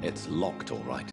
It's locked, all right.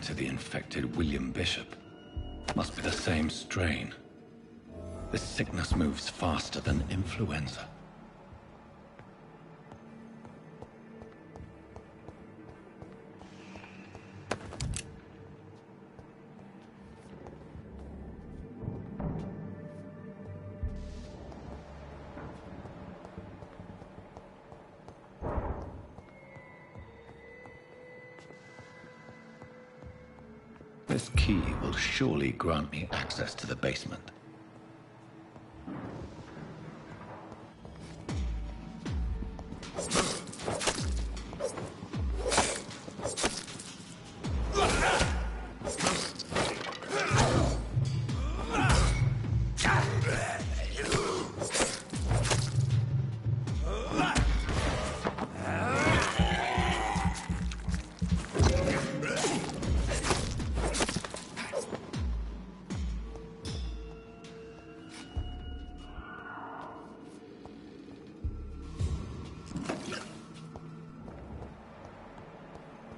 to the infected William Bishop. Must be the same strain. This sickness moves faster than influenza. This key will surely grant me access to the basement.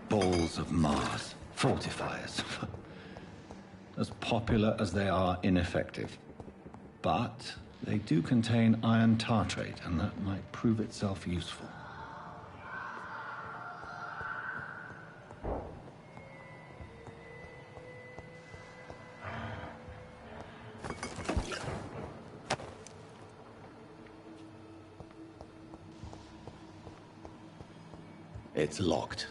Balls of Mars, fortifiers. As popular as they are ineffective. But they do contain iron tartrate, and that might prove itself useful. It's locked.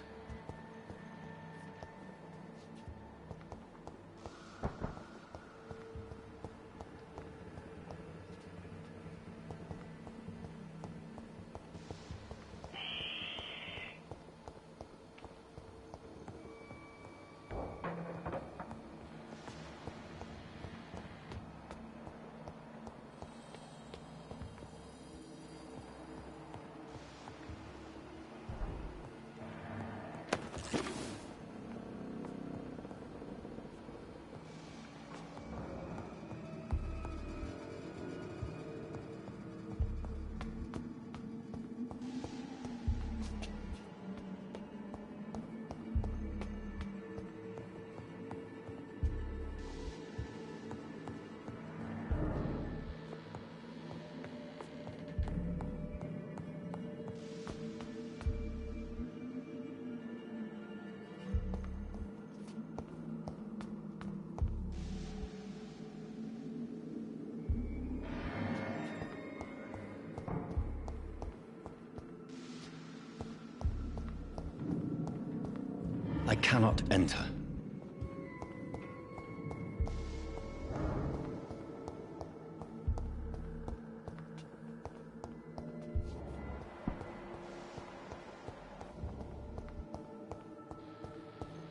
I cannot enter.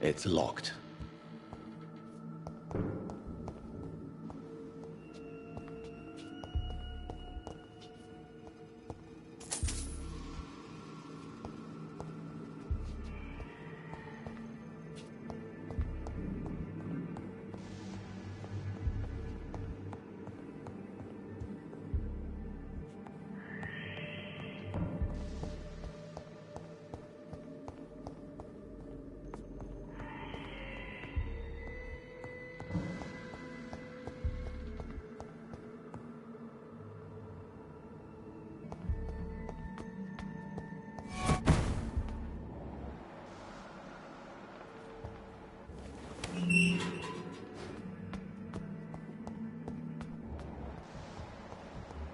It's locked.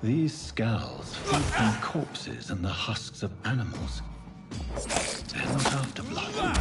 These skulls feed from corpses and the husks of animals. They're not after blood.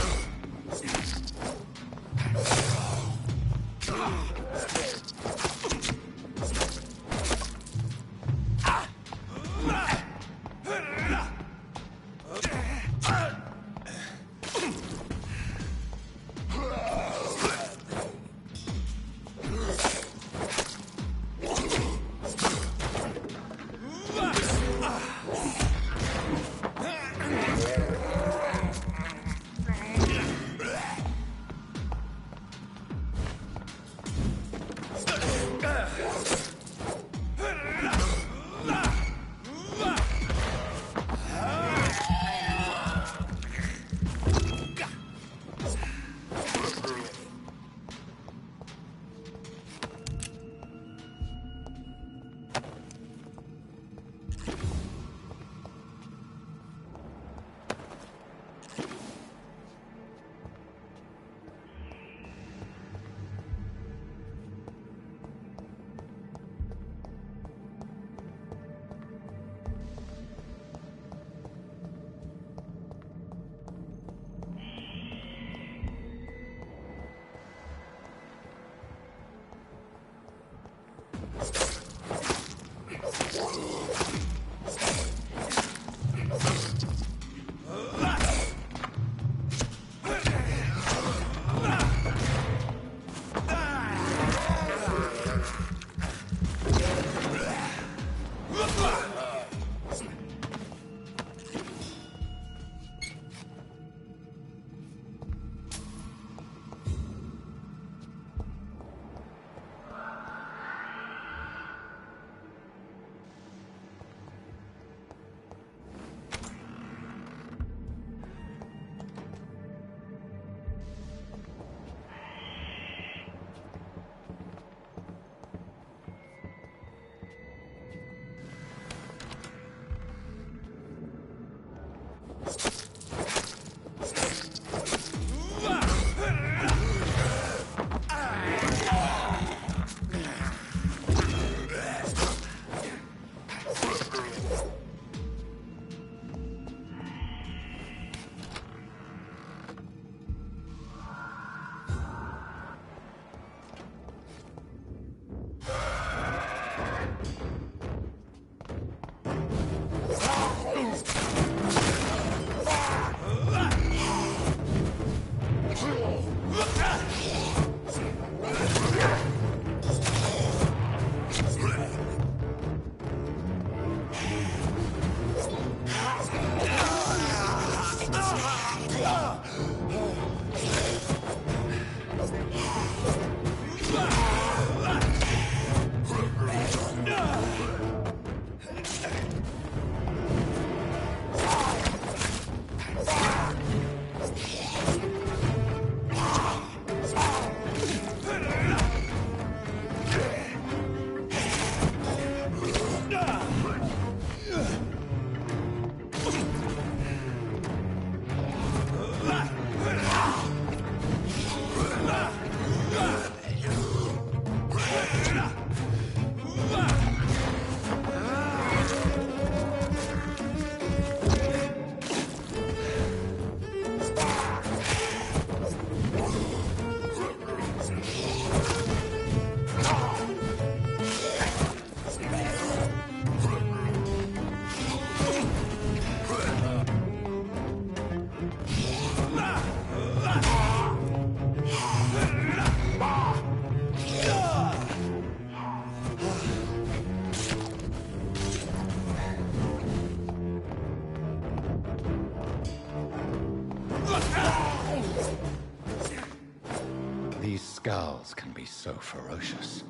These scowls can be so ferocious.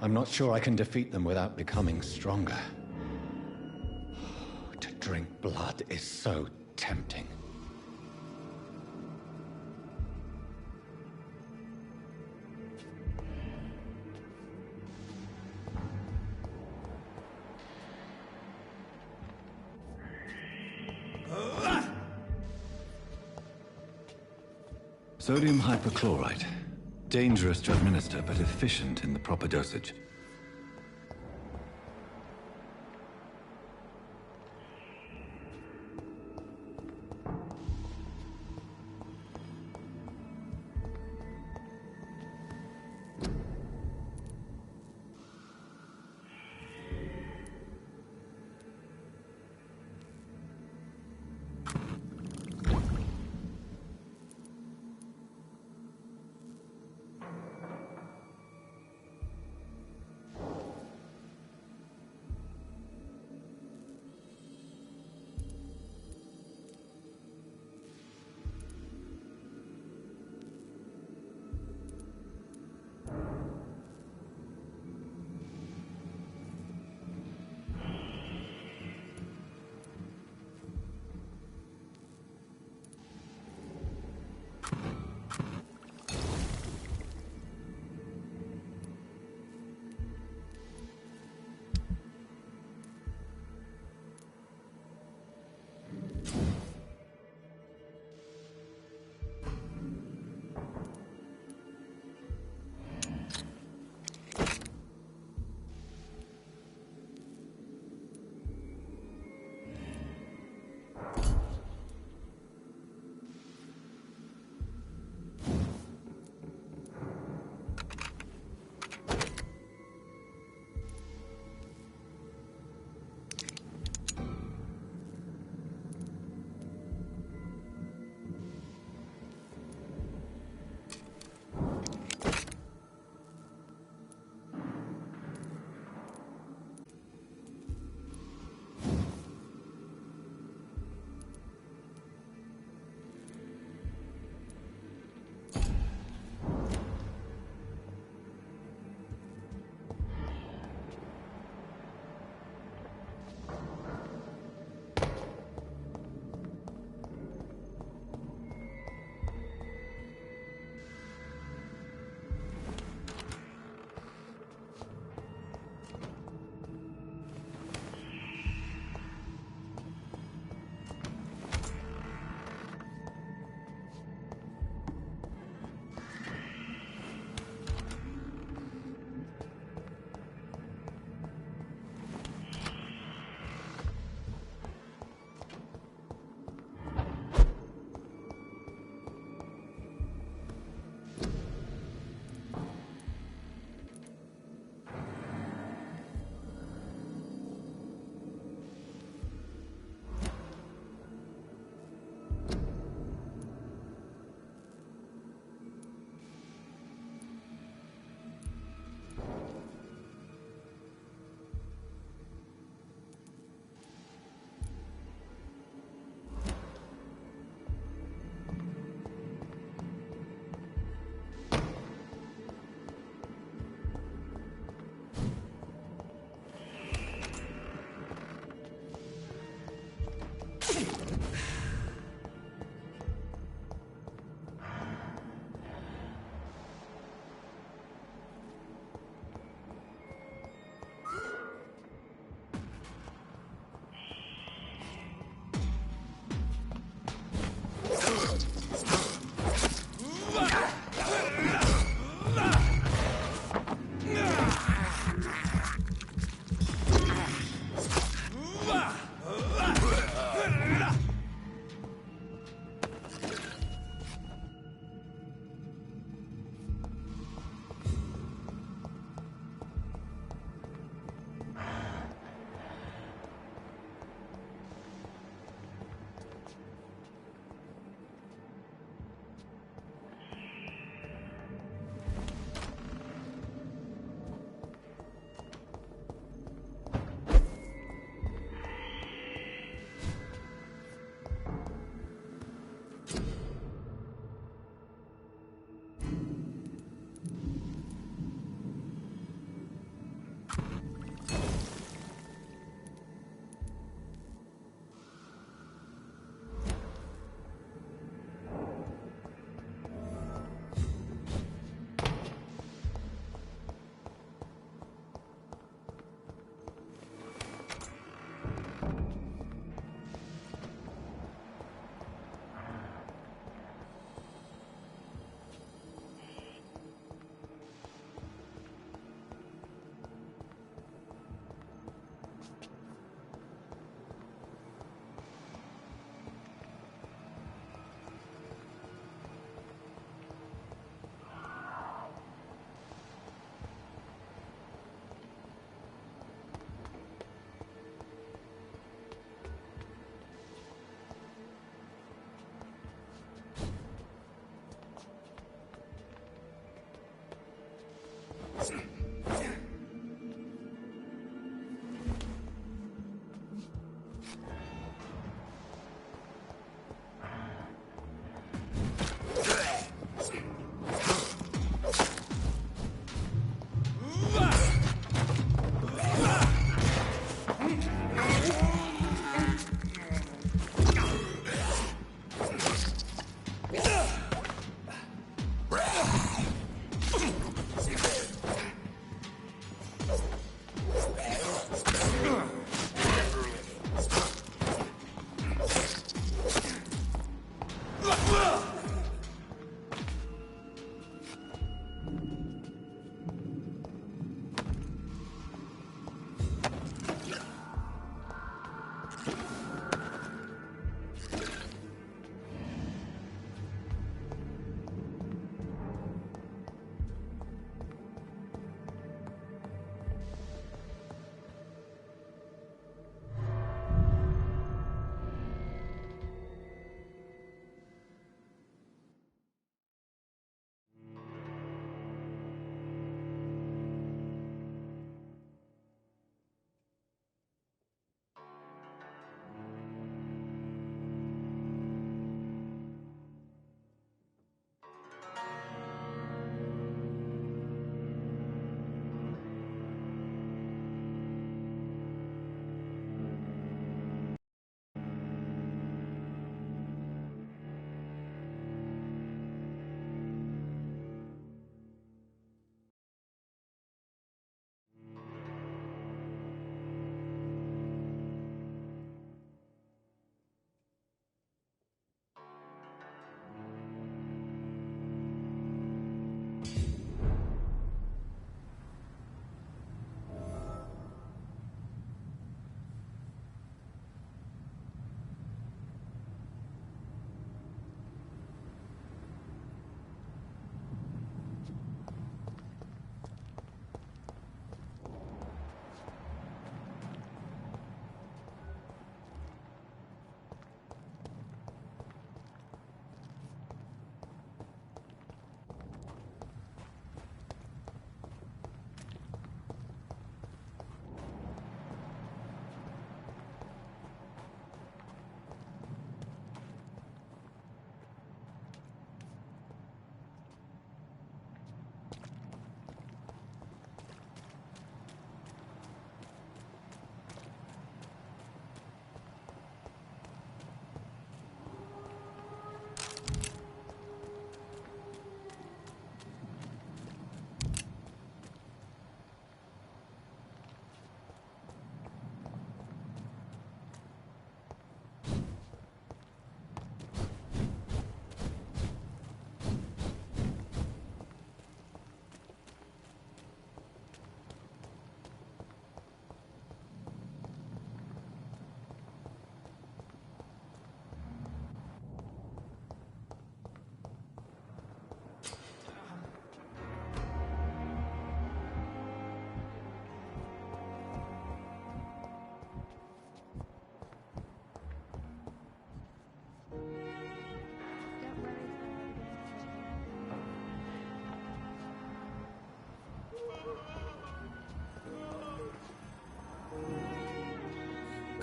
I'm not sure I can defeat them without becoming stronger. To drink blood is so tempting. Sodium hypochlorite. Dangerous to administer, but efficient in the proper dosage.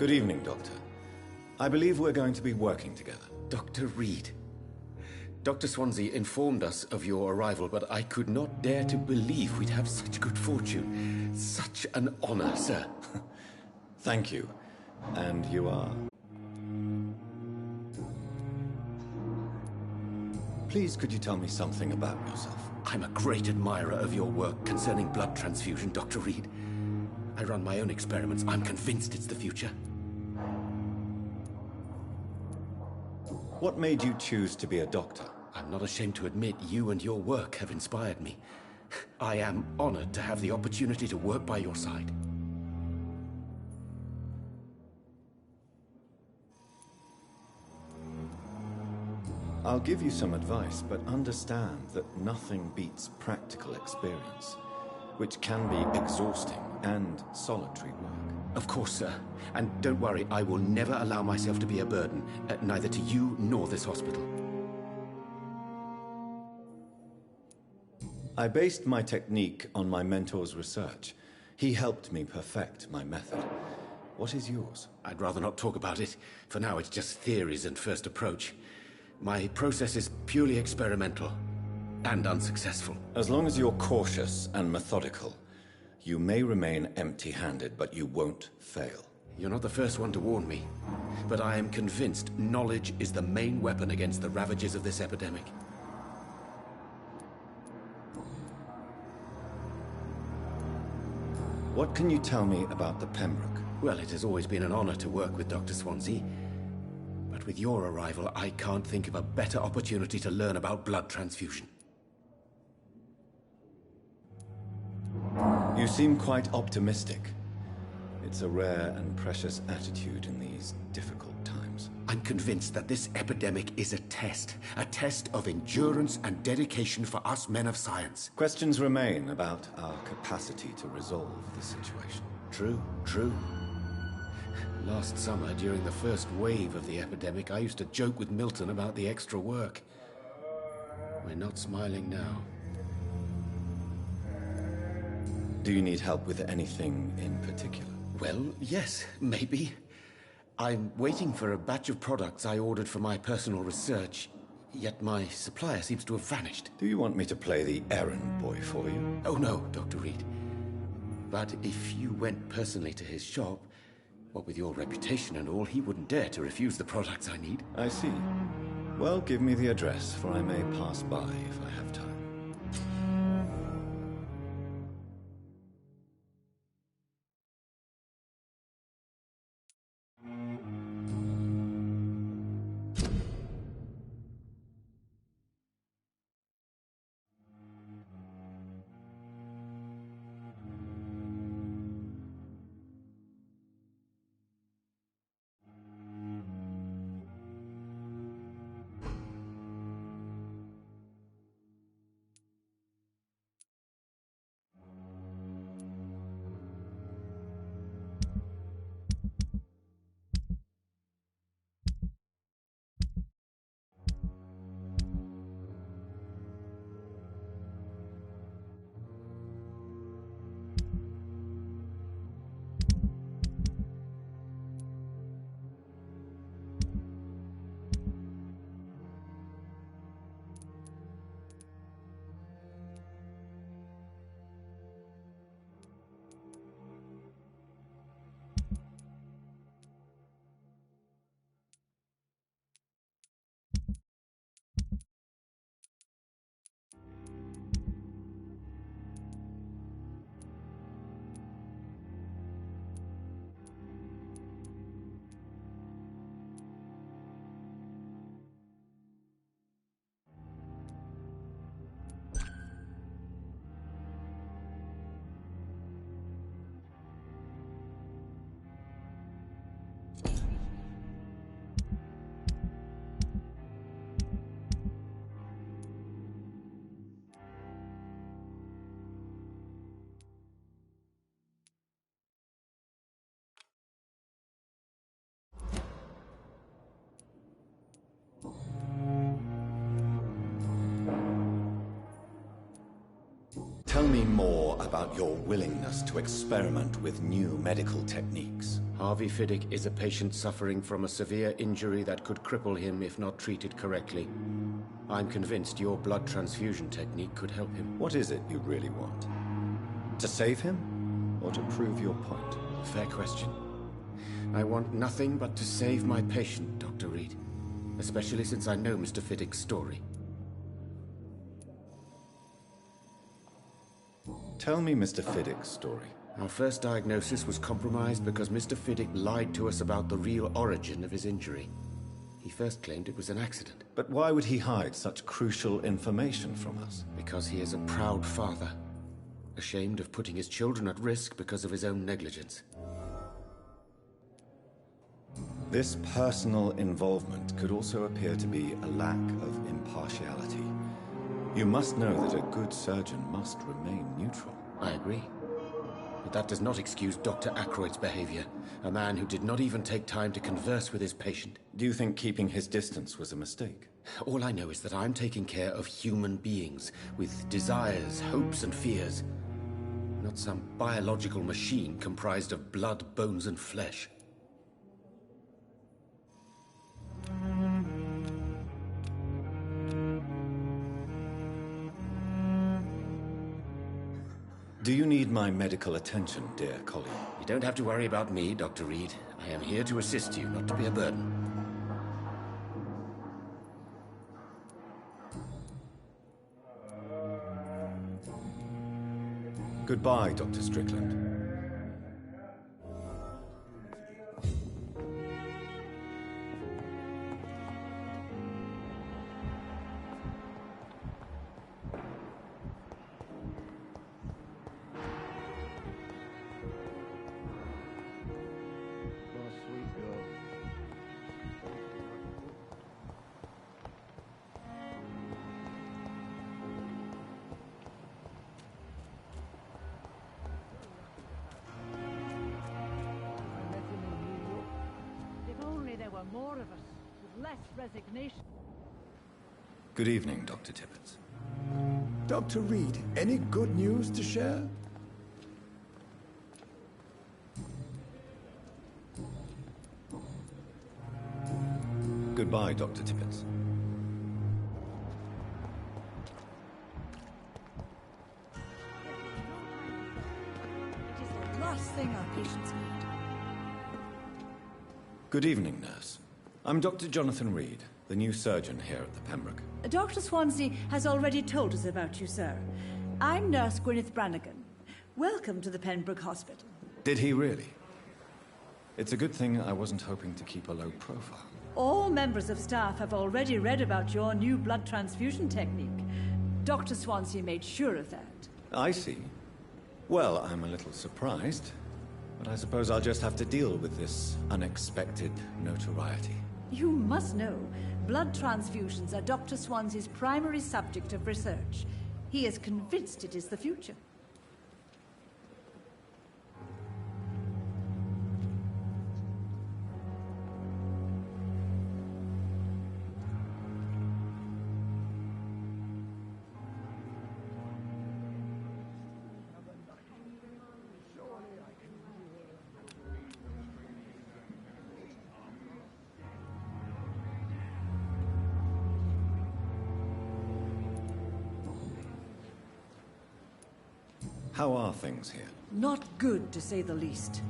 Good evening, Doctor. I believe we're going to be working together. Dr. Reed. Dr. Swansea informed us of your arrival, but I could not dare to believe we'd have such good fortune. Such an honor, sir. Thank you. And you are? Please, could you tell me something about yourself? I'm a great admirer of your work concerning blood transfusion, Dr. Reed. I run my own experiments. I'm convinced it's the future. What made you choose to be a doctor? I'm not ashamed to admit you and your work have inspired me. I am honored to have the opportunity to work by your side. I'll give you some advice, but understand that nothing beats practical experience, which can be exhausting and solitary work. Of course, sir. And don't worry, I will never allow myself to be a burden, neither to you nor this hospital. I based my technique on my mentor's research. He helped me perfect my method. What is yours? I'd rather not talk about it. For now, it's just theories and first approach. My process is purely experimental and unsuccessful. As long as you're cautious and methodical, you may remain empty-handed, but you won't fail. You're not the first one to warn me, but I am convinced knowledge is the main weapon against the ravages of this epidemic. What can you tell me about the Pembroke? Well, it has always been an honor to work with Dr. Swansea. But with your arrival, I can't think of a better opportunity to learn about blood transfusion. You seem quite optimistic. It's a rare and precious attitude in these difficult times. I'm convinced that this epidemic is a test of endurance and dedication for us men of science. Questions remain about our capacity to resolve the situation. True. Last summer, during the first wave of the epidemic, I used to joke with Milton about the extra work. We're not smiling now. Do you need help with anything in particular? Well, yes, maybe. I'm waiting for a batch of products I ordered for my personal research, yet my supplier seems to have vanished. Do you want me to play the errand boy for you? Oh no, Dr. Reed. But if you went personally to his shop, what with your reputation and all, he wouldn't dare to refuse the products I need. I see. Well, give me the address, for I may pass by if I have time. Tell me more about your willingness to experiment with new medical techniques. Harvey Fiddick is a patient suffering from a severe injury that could cripple him if not treated correctly. I'm convinced your blood transfusion technique could help him. What is it you really want? To save him, or to prove your point? Fair question. I want nothing but to save my patient, Dr. Reed. Especially since I know Mr. Fiddick's story. Tell me Mr. Fiddick's story. Our first diagnosis was compromised because Mr. Fiddick lied to us about the real origin of his injury. He first claimed it was an accident. But why would he hide such crucial information from us? Because he is a proud father, ashamed of putting his children at risk because of his own negligence. This personal involvement could also appear to be a lack of impartiality. You must know that a good surgeon must remain neutral. I agree. But that does not excuse Dr. Aykroyd's behavior. A man who did not even take time to converse with his patient. Do you think keeping his distance was a mistake? All I know is that I'm taking care of human beings with desires, hopes, and fears. Not some biological machine comprised of blood, bones, and flesh. Do you need my medical attention, dear colleague? You don't have to worry about me, Dr. Reed. I am here to assist you, not to be a burden. Goodbye, Dr. Strickland. More of us, with less resignation. Good evening, Dr. Tippett. Dr. Reed, any good news to share? Goodbye, Dr. Tippett. It is the last thing our patients need. Good evening, nurse. I'm Dr. Jonathan Reed, the new surgeon here at the Pembroke. Dr. Swansea has already told us about you, sir. I'm Nurse Gwyneth Brannigan. Welcome to the Pembroke Hospital. Did he really? It's a good thing I wasn't hoping to keep a low profile. All members of staff have already read about your new blood transfusion technique. Dr. Swansea made sure of that. I see. Well, I'm a little surprised. But I suppose I'll just have to deal with this unexpected notoriety. You must know, blood transfusions are Dr. Swansea's primary subject of research. He is convinced it is the future. How are things here? Not good, to say the least.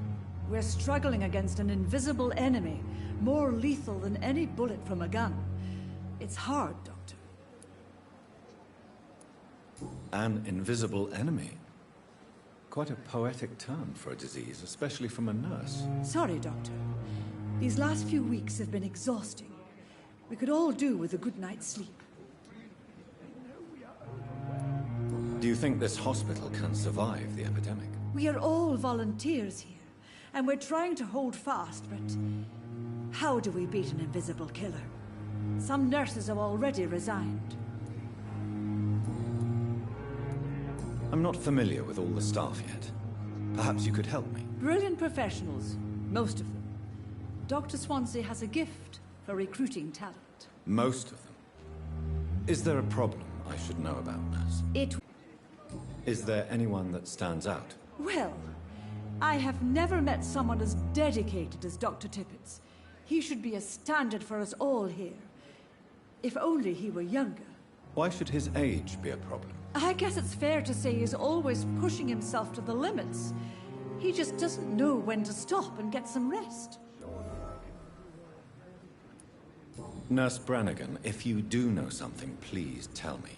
We're struggling against an invisible enemy, more lethal than any bullet from a gun. It's hard, Doctor. An invisible enemy? Quite a poetic term for a disease, especially from a nurse. Sorry, Doctor. These last few weeks have been exhausting. We could all do with a good night's sleep. Do you think this hospital can survive the epidemic? We are all volunteers here, and we're trying to hold fast, but how do we beat an invisible killer? Some nurses have already resigned. I'm not familiar with all the staff yet. Perhaps you could help me. Brilliant professionals, most of them. Dr. Swansea has a gift for recruiting talent. Most of them? Is there a problem I should know about, nurse? Is there anyone that stands out? Well, I have never met someone as dedicated as Dr. Tippett's. He should be a standard for us all here. If only he were younger. Why should his age be a problem? I guess it's fair to say he's always pushing himself to the limits. He just doesn't know when to stop and get some rest. Nurse Brannigan, if you do know something, please tell me.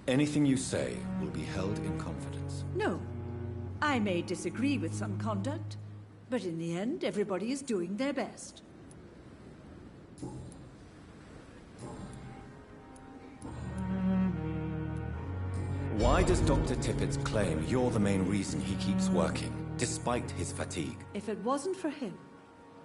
Anything you say will be held in confidence. No. I may disagree with some conduct, but in the end, everybody is doing their best. Why does Dr. Tippett claim you're the main reason he keeps working, despite his fatigue? If it wasn't for him,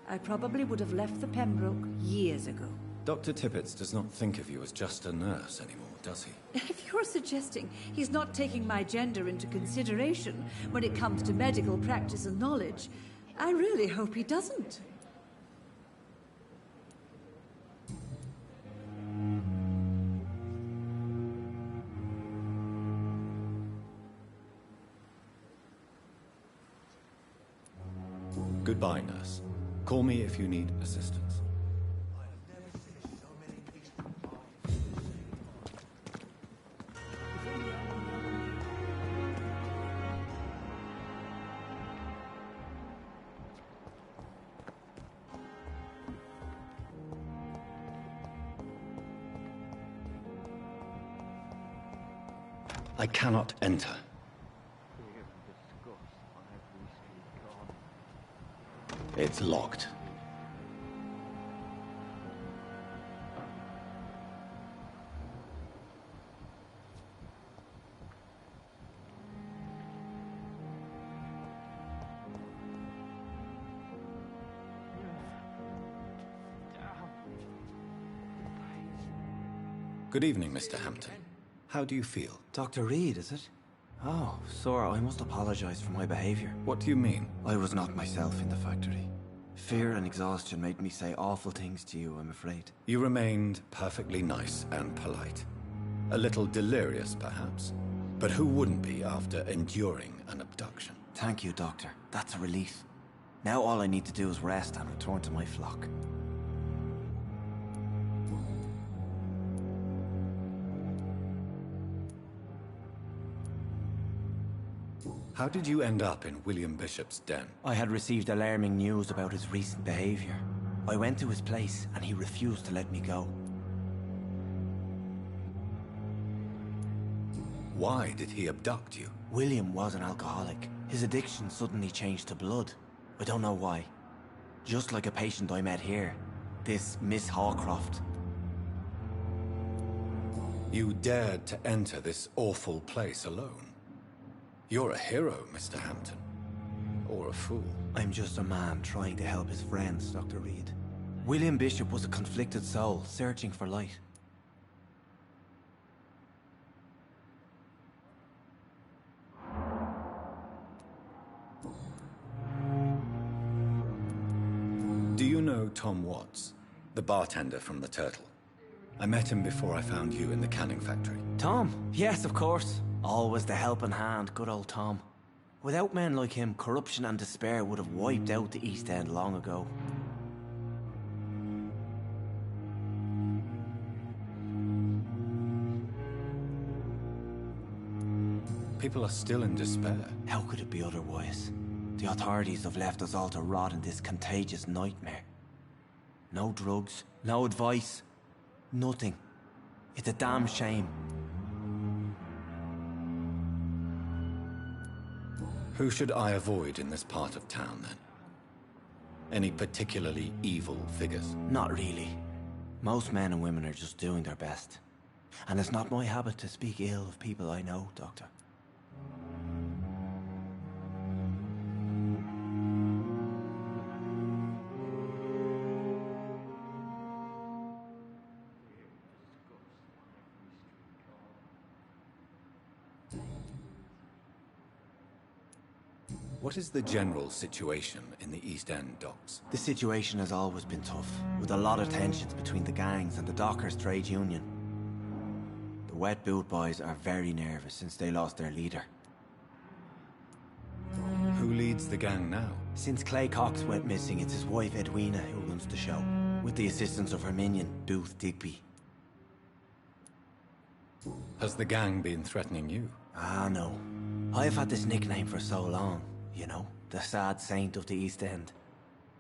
I probably would have left the Pembroke years ago. Dr. Tippets does not think of you as just a nurse anymore, does he? If you're suggesting he's not taking my gender into consideration when it comes to medical practice and knowledge, I really hope he doesn't. Goodbye, nurse. Call me if you need assistance. I cannot enter. It's locked. Good evening, Mr. Hampton. How do you feel? Dr. Reed, is it? Oh, sir, I must apologize for my behavior. What do you mean? I was not myself in the factory. Fear and exhaustion made me say awful things to you, I'm afraid. You remained perfectly nice and polite. A little delirious, perhaps. But who wouldn't be after enduring an abduction? Thank you, Doctor. That's a relief. Now all I need to do is rest and return to my flock. How did you end up in William Bishop's den? I had received alarming news about his recent behavior. I went to his place and he refused to let me go. Why did he abduct you? William was an alcoholic. His addiction suddenly changed to blood. I don't know why. Just like a patient I met here. This Miss Hawcroft. You dared to enter this awful place alone. You're a hero, Mr. Hampton. Or a fool. I'm just a man trying to help his friends, Dr. Reed. William Bishop was a conflicted soul, searching for light. Do you know Tom Watts, the bartender from the Turtle? I met him before I found you in the canning factory. Tom? Yes, of course. Always the helping hand, good old Tom. Without men like him, corruption and despair would have wiped out the East End long ago. People are still in despair. How could it be otherwise? The authorities have left us all to rot in this contagious nightmare. No drugs, no advice, nothing. It's a damn shame. Who should I avoid in this part of town, then? Any particularly evil figures? Not really. Most men and women are just doing their best. And it's not my habit to speak ill of people I know, Doctor. What is the general situation in the East End docks? The situation has always been tough, with a lot of tensions between the gangs and the Dockers' trade union. The Wet Boot Boys are very nervous since they lost their leader. Who leads the gang now? Since Clay Cox went missing, it's his wife Edwina who runs the show, with the assistance of her minion, Booth Digby. Has the gang been threatening you? Ah, no. I've had this nickname for so long. You know, the sad saint of the East End.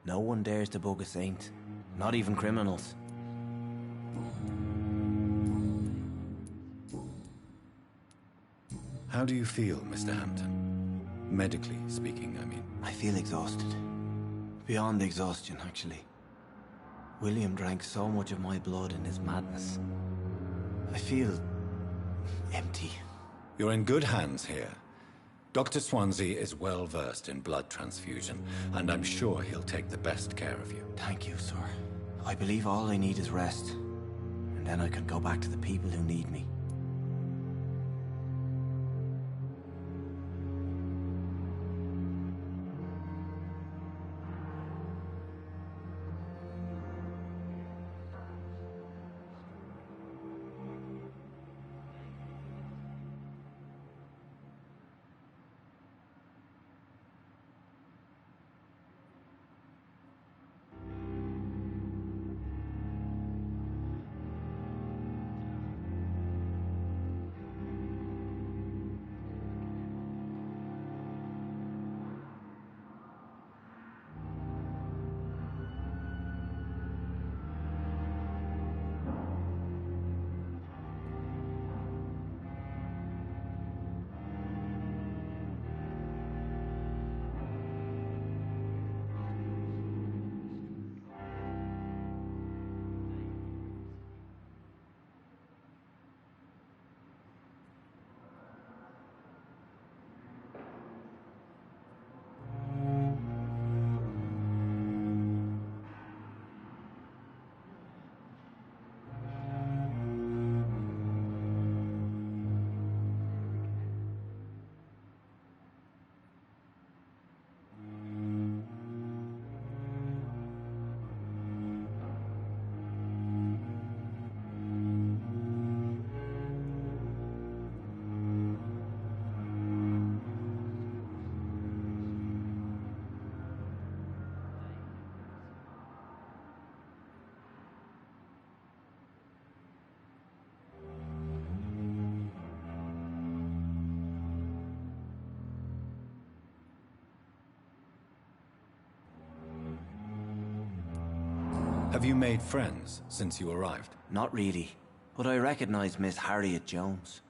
No one dares to bug a saint, not even criminals. How do you feel, Mr. Hampton? Medically speaking, I mean. I feel exhausted. Beyond exhaustion, actually. William drank so much of my blood in his madness. I feel empty. You're in good hands here. Dr. Swansea is well versed in blood transfusion, and I'm sure he'll take the best care of you. Thank you, sir. I believe all I need is rest. And then I can go back to the people who need me. Have you made friends since you arrived? Not really, but I recognize Miss Harriet Jones.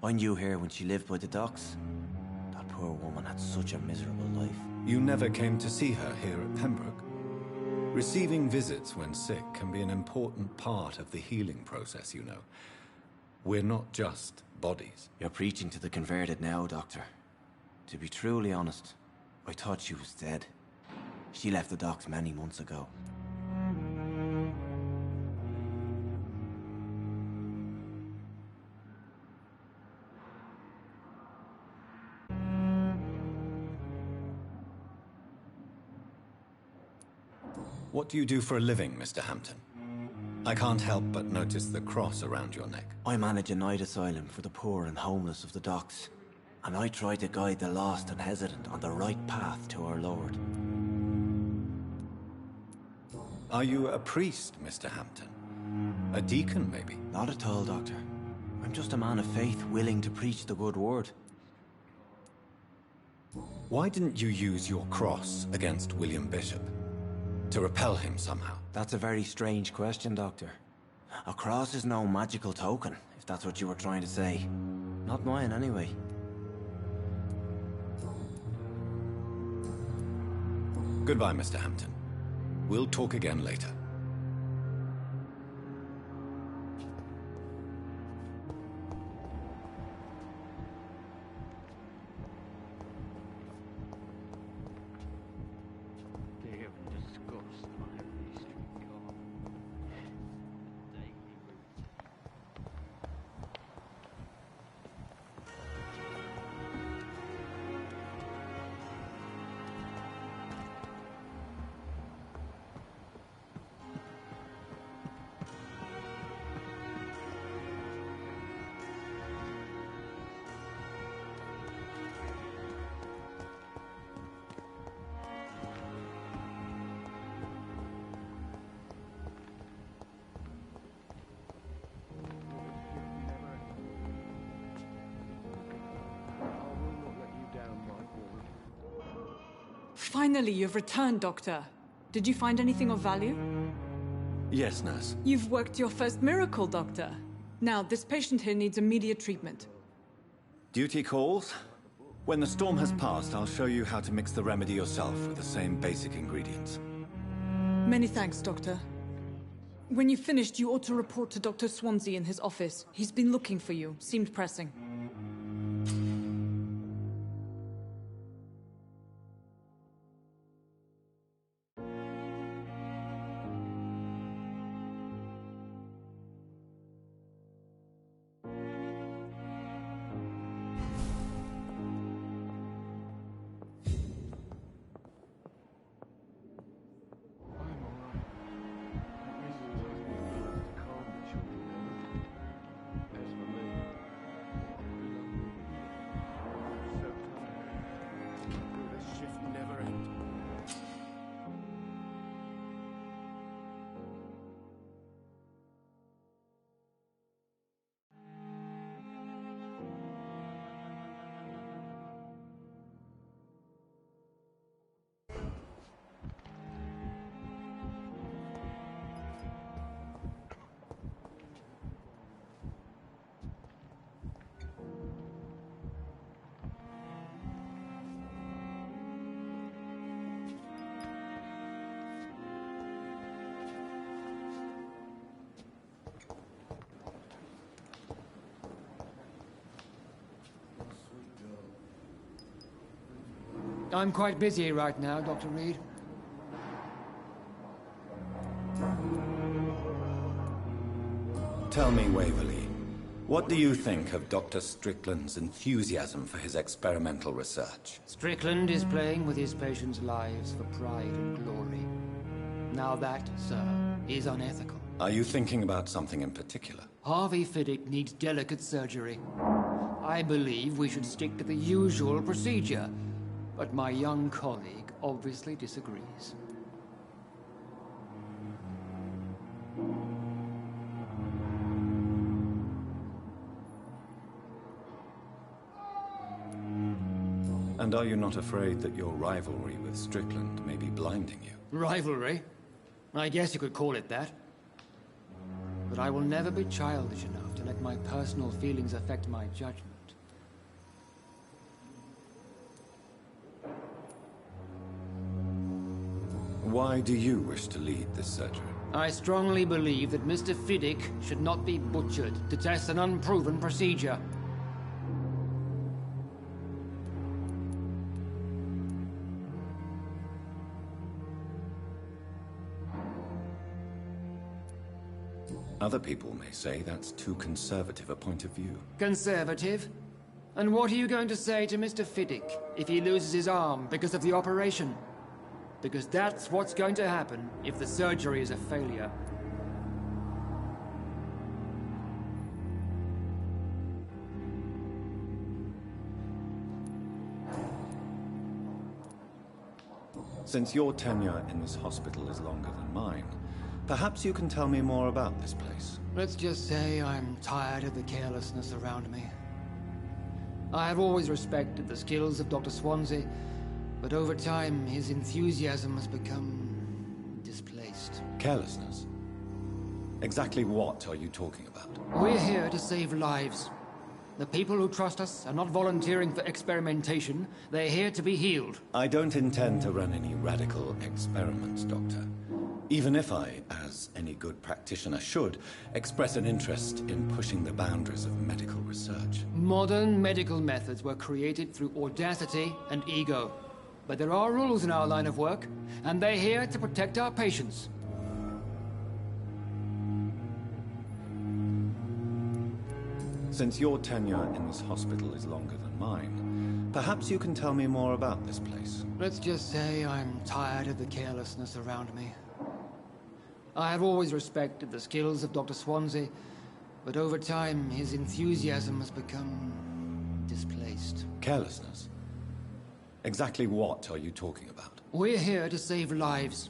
I knew her when she lived by the docks. That poor woman had such a miserable life. You never came to see her here at Pembroke? Receiving visits when sick can be an important part of the healing process, you know. We're not just bodies. You're preaching to the converted now, Doctor. To be truly honest, I thought she was dead. She left the docks many months ago. What do you do for a living, Mr. Hampton? I can't help but notice the cross around your neck. I manage a night asylum for the poor and homeless of the docks, and I try to guide the lost and hesitant on the right path to our Lord. Are you a priest, Mr. Hampton? A deacon, maybe? Not at all, Doctor. I'm just a man of faith willing to preach the good word. Why didn't you use your cross against William Bishop? To repel him somehow? That's a very strange question, Doctor. A cross is no magical token, if that's what you were trying to say. Not mine, anyway. Goodbye, Mr. Hampton. We'll talk again later. Finally, you've returned, Doctor. Did you find anything of value? Yes, nurse. You've worked your first miracle, Doctor. Now, this patient here needs immediate treatment. Duty calls. When the storm has passed, I'll show you how to mix the remedy yourself with the same basic ingredients. Many thanks, Doctor. When you've finished, you ought to report to Dr. Swansea in his office. He's been looking for you. Seemed pressing. I'm quite busy right now, Dr. Reed. Tell me, Waverly, what do you think of Dr. Strickland's enthusiasm for his experimental research? Strickland is playing with his patients' lives for pride and glory. Now that, sir, is unethical. Are you thinking about something in particular? Harvey Fiddick needs delicate surgery. I believe we should stick to the usual procedure, but my young colleague obviously disagrees. And are you not afraid that your rivalry with Strickland may be blinding you? Rivalry? I guess you could call it that. But I will never be childish enough to let my personal feelings affect my judgment. Why do you wish to lead this surgery? I strongly believe that Mr. Fiddick should not be butchered to test an unproven procedure. Other people may say that's too conservative a point of view. Conservative? And what are you going to say to Mr. Fiddick if he loses his arm because of the operation? Because that's what's going to happen if the surgery is a failure. Since your tenure in this hospital is longer than mine, perhaps you can tell me more about this place. Let's just say I'm tired of the carelessness around me. I have always respected the skills of Dr. Swansea, but over time his enthusiasm has become displaced. Carelessness? Exactly what are you talking about? We're here to save lives. The people who trust us are not volunteering for experimentation. They're here to be healed. I don't intend to run any radical experiments, Doctor. Even if I, as any good practitioner should, express an interest in pushing the boundaries of medical research. Modern medical methods were created through audacity and ego. But there are rules in our line of work, and they're here to protect our patients. Since your tenure in this hospital is longer than mine, perhaps you can tell me more about this place. Let's just say I'm tired of the carelessness around me. I have always respected the skills of Dr. Swansea, but over time his enthusiasm has become displaced. Carelessness? Exactly what are you talking about? We're here to save lives.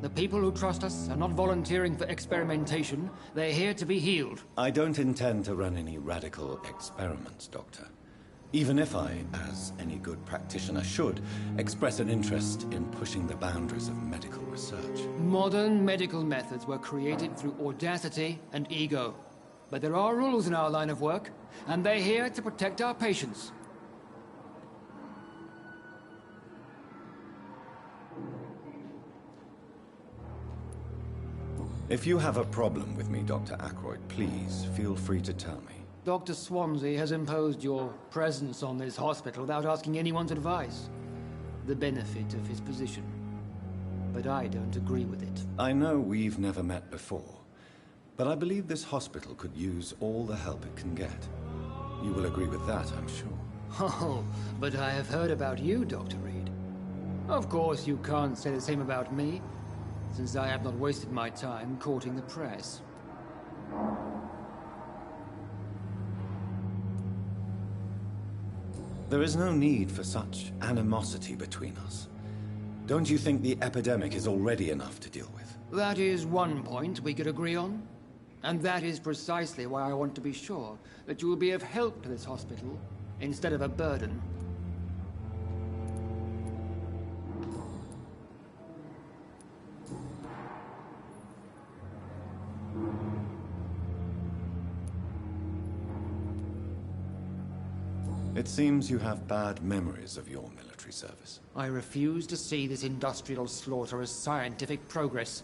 The people who trust us are not volunteering for experimentation. They're here to be healed. I don't intend to run any radical experiments, Doctor. Even if I, as any good practitioner should, express an interest in pushing the boundaries of medical research. Modern medical methods were created through audacity and ego. But there are rules in our line of work, and they're here to protect our patients. If you have a problem with me, Dr. Ackroyd, please feel free to tell me. Dr. Swansea has imposed your presence on this hospital without asking anyone's advice. The benefit of his position. But I don't agree with it. I know we've never met before, but I believe this hospital could use all the help it can get. You will agree with that, I'm sure. Oh, but I have heard about you, Dr. Reed. Of course, you can't say the same about me, since I have not wasted my time courting the press. There is no need for such animosity between us. Don't you think the epidemic is already enough to deal with? That is one point we could agree on. And that is precisely why I want to be sure that you will be of help to this hospital, instead of a burden. It seems you have bad memories of your military service. I refuse to see this industrial slaughter as scientific progress.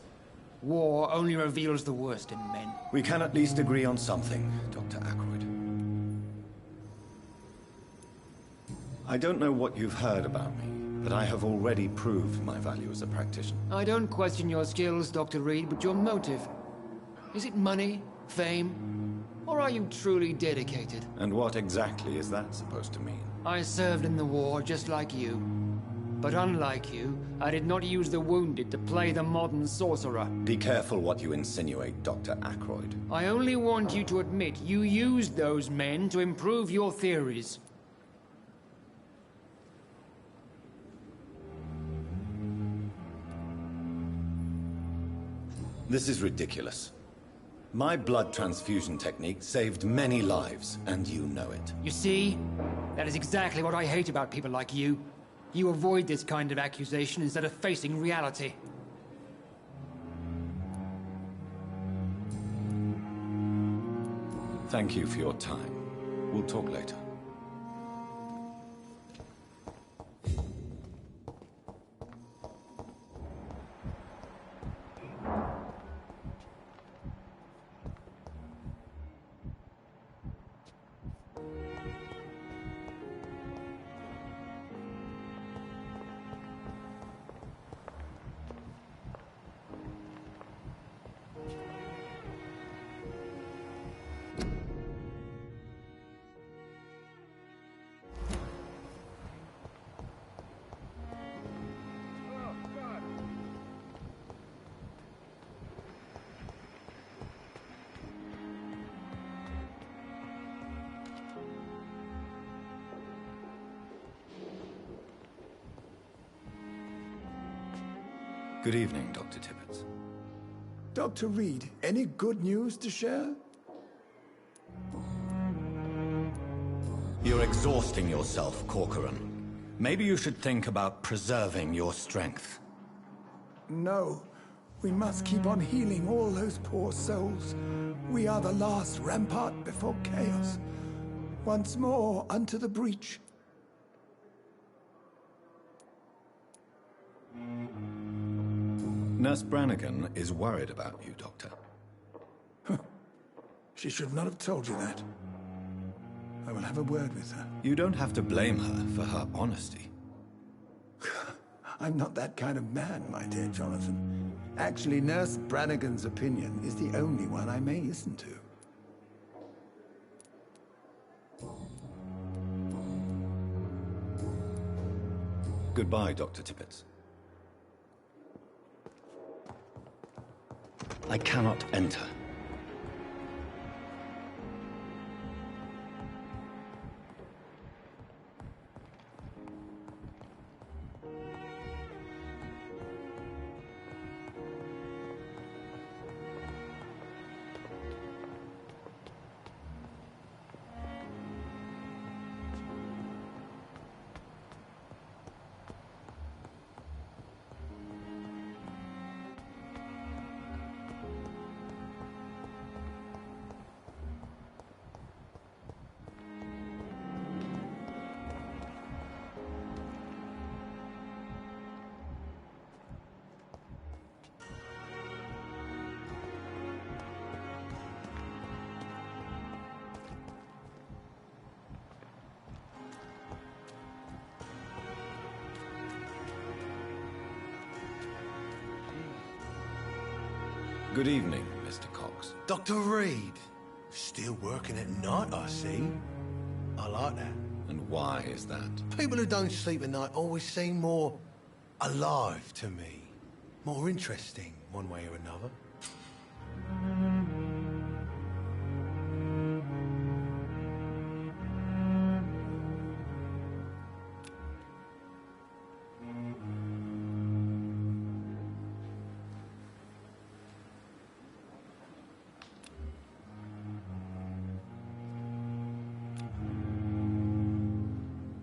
War only reveals the worst in men. We can at least agree on something, Dr. Ackroyd. I don't know what you've heard about me, that I have already proved my value as a practitioner. I don't question your skills, Dr. Reed, but your motive. Is it money, fame, or are you truly dedicated? And what exactly is that supposed to mean? I served in the war just like you. But unlike you, I did not use the wounded to play the modern sorcerer. Be careful what you insinuate, Dr. Ackroyd. I only want you to admit you used those men to improve your theories. This is ridiculous. My blood transfusion technique saved many lives, and you know it. You see? That is exactly what I hate about people like you. You avoid this kind of accusation instead of facing reality. Thank you for your time. We'll talk later. Good evening, Dr. Tippett. Dr. Reed, any good news to share? You're exhausting yourself, Corcoran. Maybe you should think about preserving your strength. No. We must keep on healing all those poor souls. We are the last rampart before chaos. Once more unto the breach. Nurse Brannigan is worried about you, Doctor. She should not have told you that. I will have a word with her. You don't have to blame her for her honesty. I'm not that kind of man, my dear Jonathan. Actually, Nurse Brannigan's opinion is the only one I may listen to. Goodbye, Dr. Tippett. I cannot enter. Good evening, Mr. Cox. Dr. Reed. Still working at night, I see. I like that. And why is that? People who don't sleep at night always seem more alive to me. More interesting, one way or another.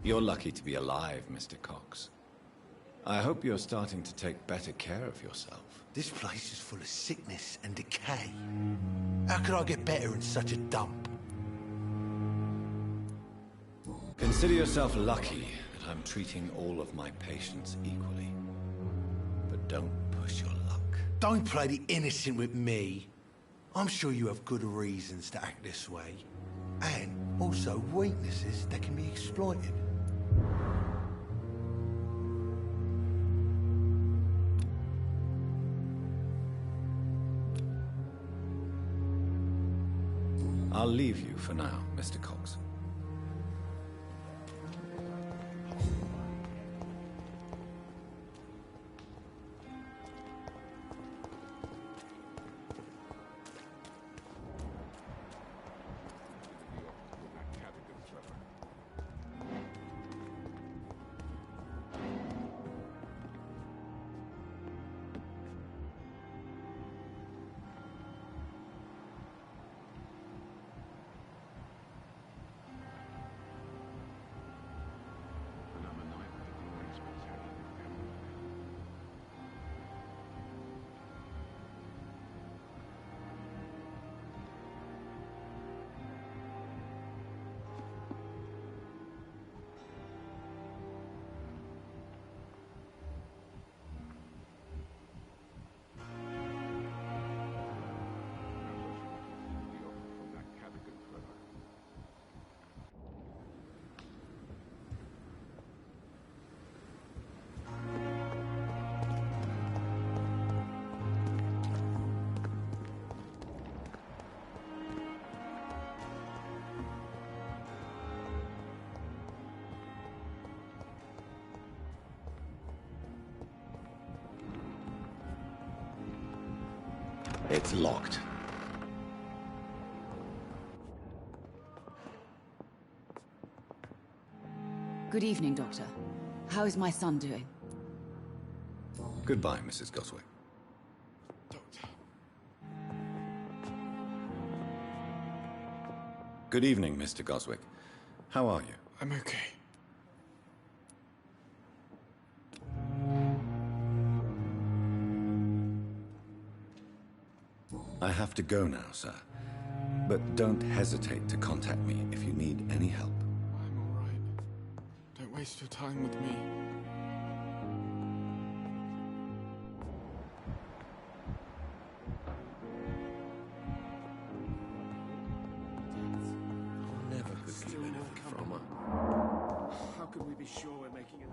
You're lucky to be alive, Mr. Cox. I hope you're starting to take better care of yourself. This place is full of sickness and decay. How could I get better in such a dump? Consider yourself lucky that I'm treating all of my patients equally. But don't push your luck. Don't play the innocent with me. I'm sure you have good reasons to act this way. And also weaknesses that can be exploited. I'll leave you for now, Mr. Cox. It's locked. Good evening, Doctor. How is my son doing? Goodbye, Mrs. Goswick. Doctor. Good evening, Mr. Goswick. How are you? I'm okay. I have to go now, sir. But don't hesitate to contact me if you need any help. I'm all right. Don't waste your time with me. Never could keep anything from her. How could we be sure we're making it?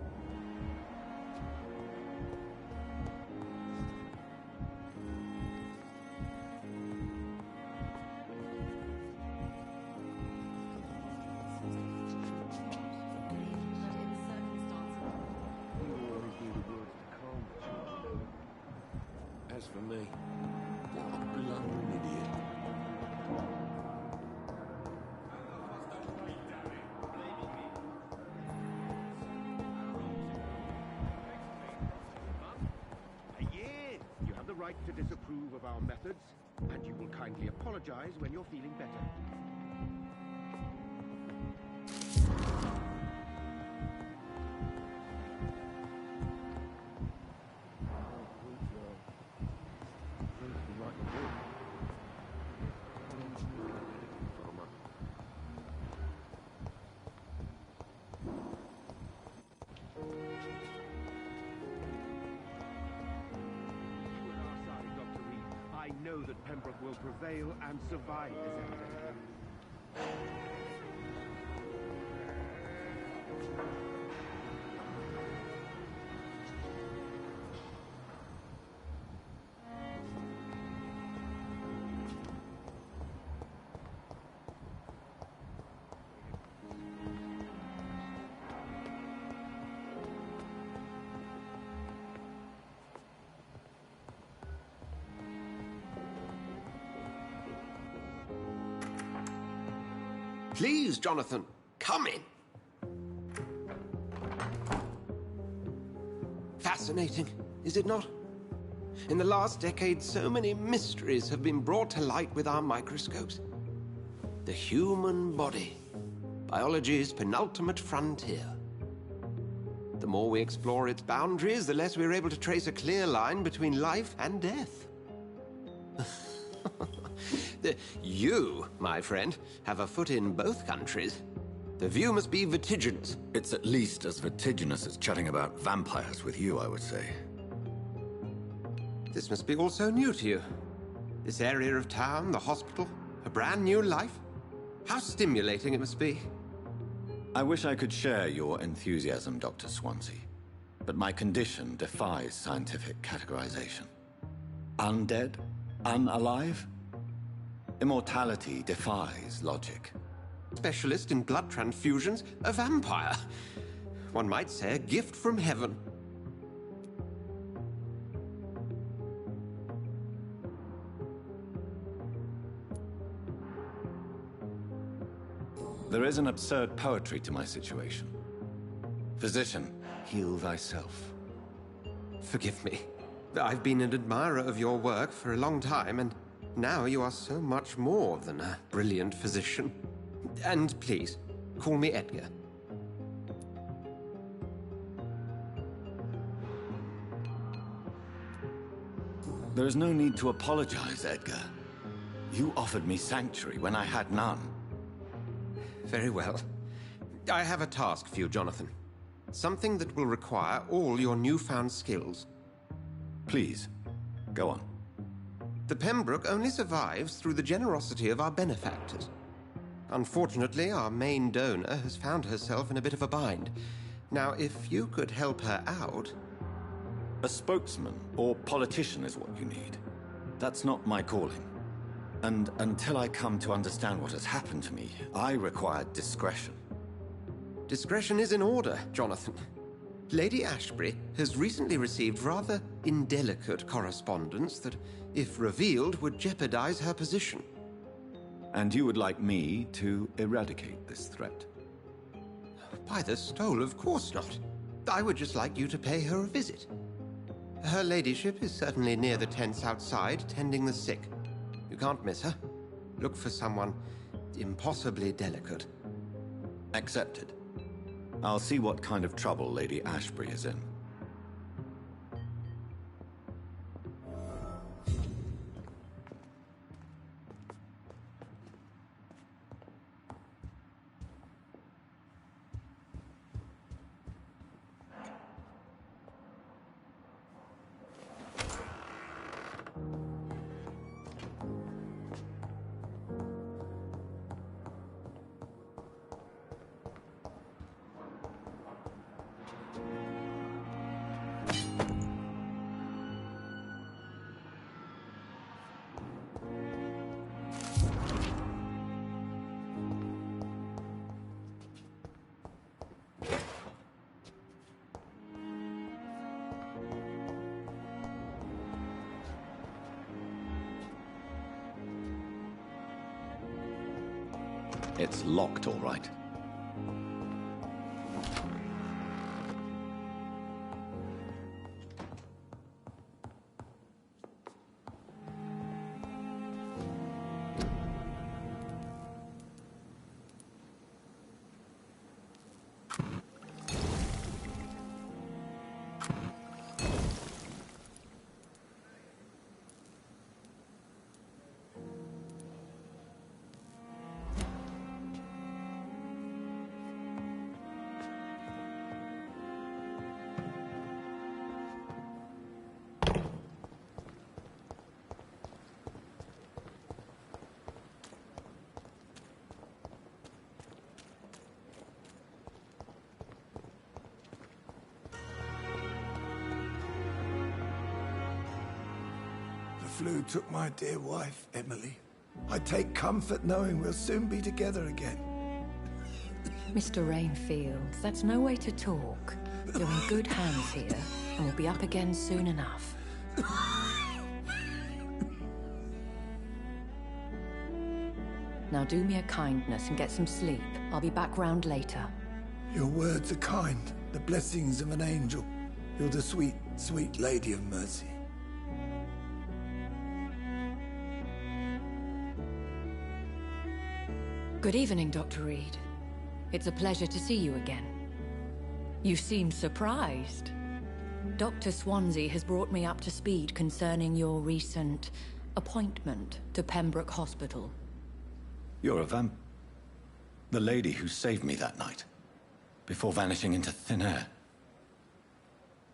As for me, what a blundering idiot. Yes, you have the right to disapprove of our methods, and you will kindly apologize when you're feeling better. I know that Pembroke will prevail and survive this epidemic. Please, Jonathan, come in. Fascinating, is it not? In the last decade, so many mysteries have been brought to light with our microscopes. The human body, biology's penultimate frontier. The more we explore its boundaries, the less we're able to trace a clear line between life and death. You, my friend, have a foot in both countries. The view must be vertiginous. It's at least as vertiginous as chatting about vampires with you, I would say. This must be all so new to you. This area of town, the hospital, a brand new life. How stimulating it must be. I wish I could share your enthusiasm, Dr. Swansea. But my condition defies scientific categorization. Undead? Unalive? Immortality defies logic. Specialist in blood transfusions, a vampire. One might say a gift from heaven. There is an absurd poetry to my situation. Physician, heal thyself. Forgive me. I've been an admirer of your work for a long time, and now you are so much more than a brilliant physician. And please, call me Edgar. There is no need to apologize, Edgar. You offered me sanctuary when I had none. Very well. I have a task for you, Jonathan. Something that will require all your newfound skills. Please, go on. The Pembroke only survives through the generosity of our benefactors. Unfortunately, our main donor has found herself in a bit of a bind. Now, if you could help her out... A spokesman or politician is what you need. That's not my calling. And until I come to understand what has happened to me, I require discretion. Discretion is in order, Jonathan. Lady Ashbury has recently received rather indelicate correspondence that, if revealed, would jeopardize her position. And you would like me to eradicate this threat? By the stole, of course not. I would just like you to pay her a visit. Her ladyship is certainly near the tents outside, tending the sick. You can't miss her. Look for someone impossibly delicate. Accepted. I'll see what kind of trouble Lady Ashbury is in. It's locked, all right. The flu took my dear wife, Emily. I take comfort knowing we'll soon be together again. Mr. Rainfield, that's no way to talk. You're in good hands here, and we'll be up again soon enough. Now do me a kindness and get some sleep. I'll be back round later. Your words are kind, the blessings of an angel. You're the sweet, sweet Lady of Mercy. Good evening, Dr. Reed. It's a pleasure to see you again. You seem surprised. Dr. Swansea has brought me up to speed concerning your recent appointment to Pembroke Hospital. You're a the lady who saved me that night, before vanishing into thin air.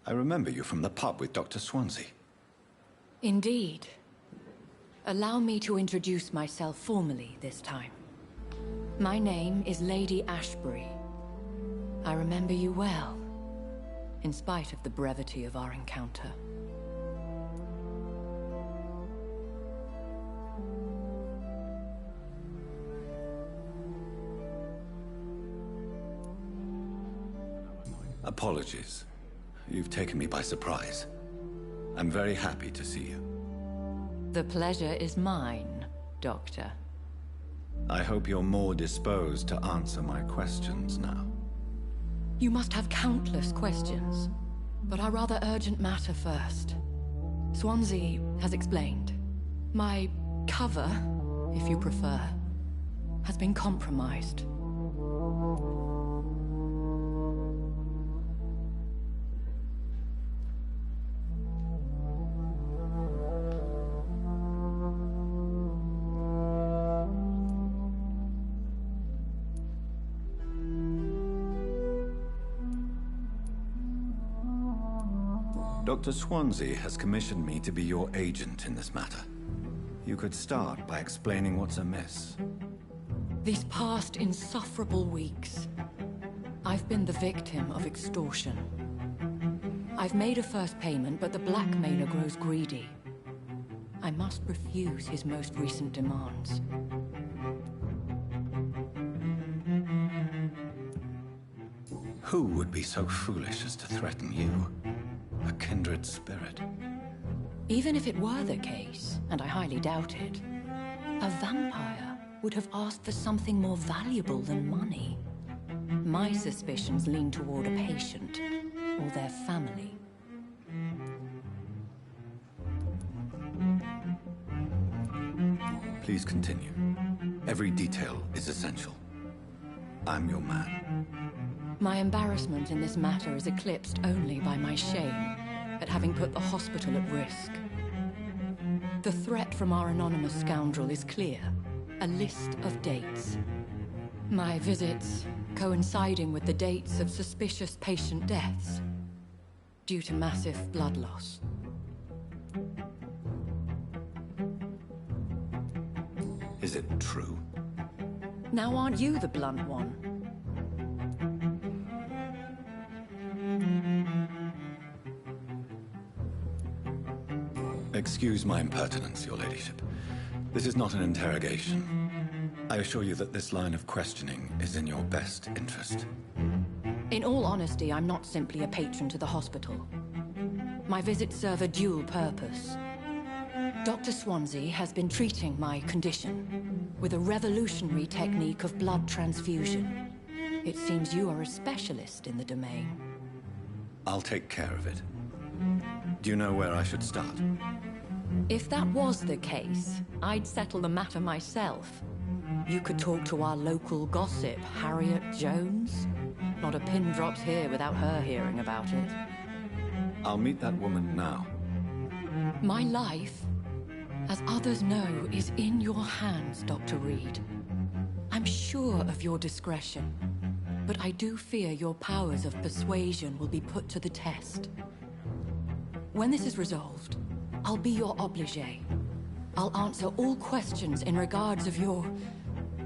I remember you from the pub with Dr. Swansea. Indeed. Allow me to introduce myself formally this time. My name is Lady Ashbury. I remember you well, in spite of the brevity of our encounter. Apologies. You've taken me by surprise. I'm very happy to see you. The pleasure is mine, Doctor. I hope you're more disposed to answer my questions now. You must have countless questions, but our rather urgent matter first. Swansea has explained. My cover, if you prefer, has been compromised. Dr. Swansea has commissioned me to be your agent in this matter. You could start by explaining what's amiss. These past insufferable weeks, I've been the victim of extortion. I've made a first payment, but the blackmailer grows greedy. I must refuse his most recent demands. Who would be so foolish as to threaten you? A kindred spirit. Even if it were the case, and I highly doubt it, a vampire would have asked for something more valuable than money. My suspicions lean toward a patient or their family. Please continue. Every detail is essential. I'm your man. My embarrassment in this matter is eclipsed only by my shame at having put the hospital at risk. The threat from our anonymous scoundrel is clear. A list of dates. My visits coinciding with the dates of suspicious patient deaths due to massive blood loss. Is it true? Now aren't you the blunt one? Excuse my impertinence, Your Ladyship. This is not an interrogation. I assure you that this line of questioning is in your best interest. In all honesty, I'm not simply a patron to the hospital. My visits serve a dual purpose. Dr. Swansea has been treating my condition with a revolutionary technique of blood transfusion. It seems you are a specialist in the domain. I'll take care of it. Do you know where I should start? If that was the case, I'd settle the matter myself. You could talk to our local gossip, Harriet Jones. Not a pin drops here without her hearing about it. I'll meet that woman now. My life, as others know, is in your hands, Dr. Reed. I'm sure of your discretion, but I do fear your powers of persuasion will be put to the test. When this is resolved, I'll be your obligé. I'll answer all questions in regards of your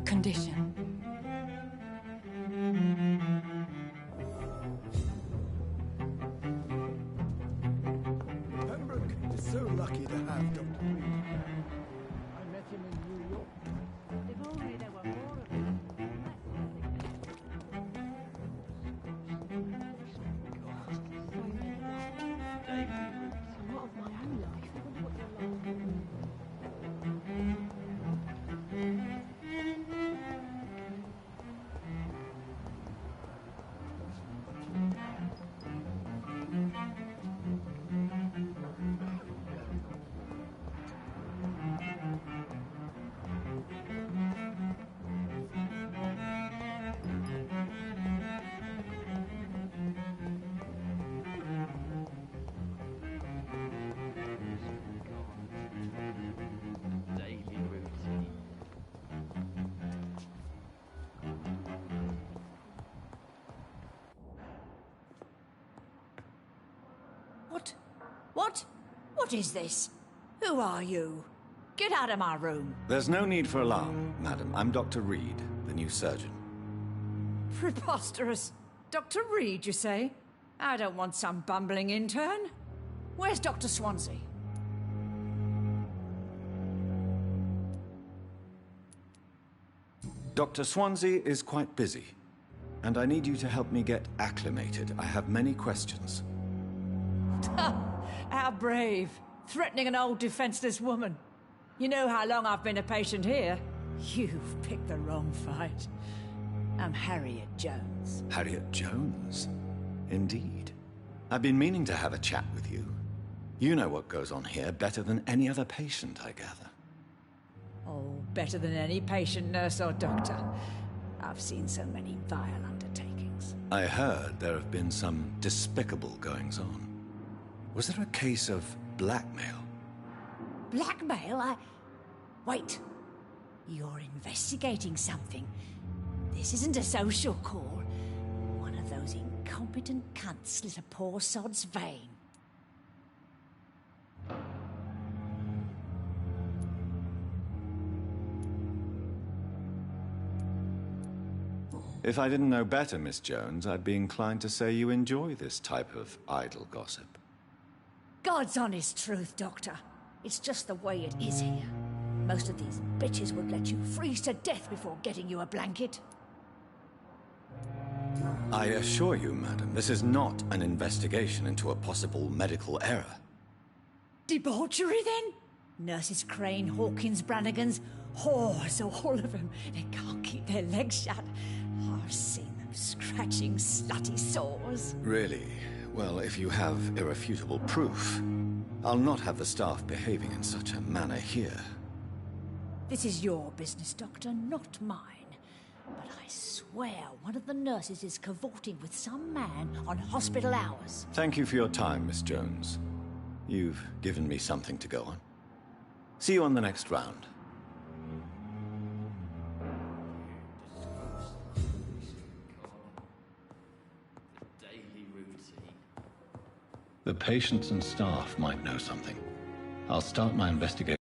condition. Pembroke is so lucky to have Dr. Reed. I met him in New York. If only there were more of them. What is this? Who are you? Get out of my room. There's no need for alarm, madam. I'm Dr. Reed, the new surgeon. Preposterous. Dr. Reed, you say? I don't want some bumbling intern. Where's Dr. Swansea? Dr. Swansea is quite busy. and I need you to help me get acclimated. I have many questions. How brave. Threatening an old defenseless woman. You know how long I've been a patient here? You've picked the wrong fight. I'm Harriet Jones. Harriet Jones? Indeed. I've been meaning to have a chat with you. You know what goes on here better than any other patient, I gather. Oh, better than any patient, nurse or doctor. I've seen so many vile undertakings. I heard there have been some despicable goings-on. Was there a case of blackmail? Blackmail? Wait. You're investigating something. This isn't a social call. One of those incompetent cunts slit a poor sod's vein. If I didn't know better, Miss Jones, I'd be inclined to say you enjoy this type of idle gossip. God's honest truth, Doctor. It's just the way it is here. Most of these bitches would let you freeze to death before getting you a blanket. I assure you, madam, this is not an investigation into a possible medical error. Debauchery, then? Nurses Crane, Hawkins, Brannigans, whores, all of them. They can't keep their legs shut. I've seen them scratching slutty sores. Really? Well, if you have irrefutable proof, I'll not have the staff behaving in such a manner here. This is your business, Doctor, not mine. But I swear one of the nurses is cavorting with some man on hospital hours. Thank you for your time, Miss Jones. You've given me something to go on. See you on the next round. The patients and staff might know something. I'll start my investigation.